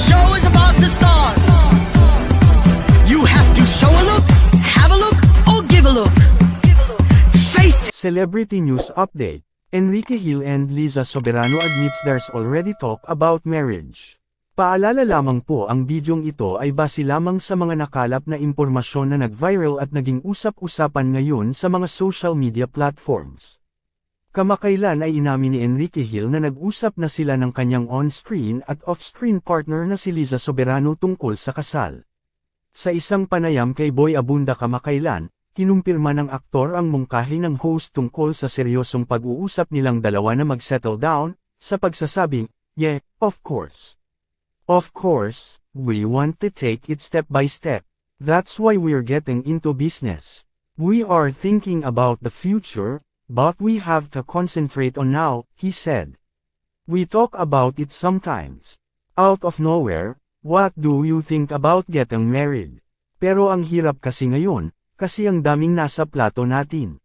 show is about to start. You have to show a look, have a look, or give a look. Face it. Celebrity News Update. Enrique Hill and Liza Soberano admits there's already talk about marriage. Paalala lamang po, ang bidyong ito ay base lamang sa mga nakalap na impormasyon na nag-viral at naging usap-usapan ngayon sa mga social media platforms. Kamakailan ay inamin ni Enrique Hill na nag-usap na sila ng kanyang on-screen at off-screen partner na si Liza Soberano tungkol sa kasal. Sa isang panayam kay Boy Abunda kamakailan, kinumpirma ng aktor ang mungkahi ng host tungkol sa seryosong pag-uusap nilang dalawa na mag-settle down, sa pagsasabing, "Yeah, of course. Of course, we want to take it step by step. That's why we're getting into business. We are thinking about the future, but we have to concentrate on now," he said. "We talk about it sometimes. Out of nowhere, what do you think about getting married? Pero ang hirap kasi ngayon, kasi ang daming nasa plato natin.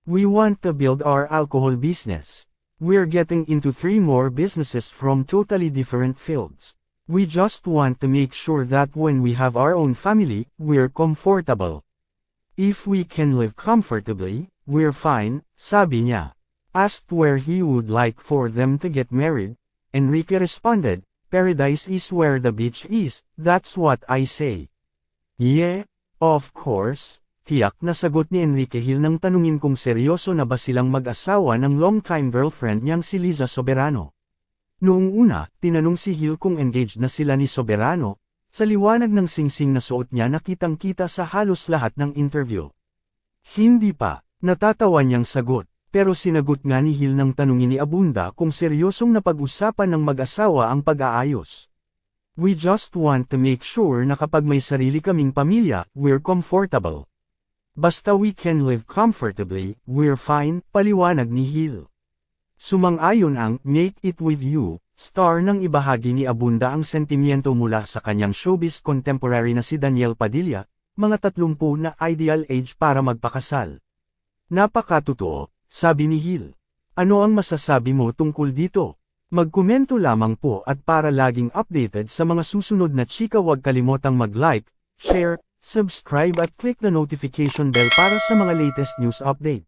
We want to build our alcohol business. We're getting into 3 more businesses from totally different fields. We just want to make sure that when we have our own family, we're comfortable. If we can live comfortably, we're fine," sabi niya. Asked where he would like for them to get married, Enrique responded, "Paradise is where the beach is, that's what I say." "Yeah, of course," tiyak na sagot ni Enrique Hill nang tanungin kung seryoso na ba silang mag-asawa ng long-time girlfriend niyang si Liza Soberano. Noong una, tinanong si Hill kung engaged na sila ni Soberano, sa liwanag ng singsing na suot niya na kitang-kita sa halos lahat ng interview. Hindi pa, natatawa niyang sagot, pero sinagot nga ni Hill nang tanungin ni Abunda kung seryosong napag-usapan ng mag-asawa ang pag-aayos. "We just want to make sure na kapag may sarili kaming pamilya, we're comfortable. Basta we can live comfortably, we're fine," paliwanag ni Hill. Sumang-ayon ang "Make It With You" star nang ibahagi ni Abunda ang sentimiento mula sa kanyang showbiz contemporary na si Daniel Padilla, mga 30 na ideal age para magpakasal. "Napakatotoo," sabi ni Hill. "Ano ang masasabi mo tungkol dito? Magkomento lamang po at para laging updated sa mga susunod na chika, huwag kalimotang mag-like, share, subscribe at click the notification bell para sa mga latest news update."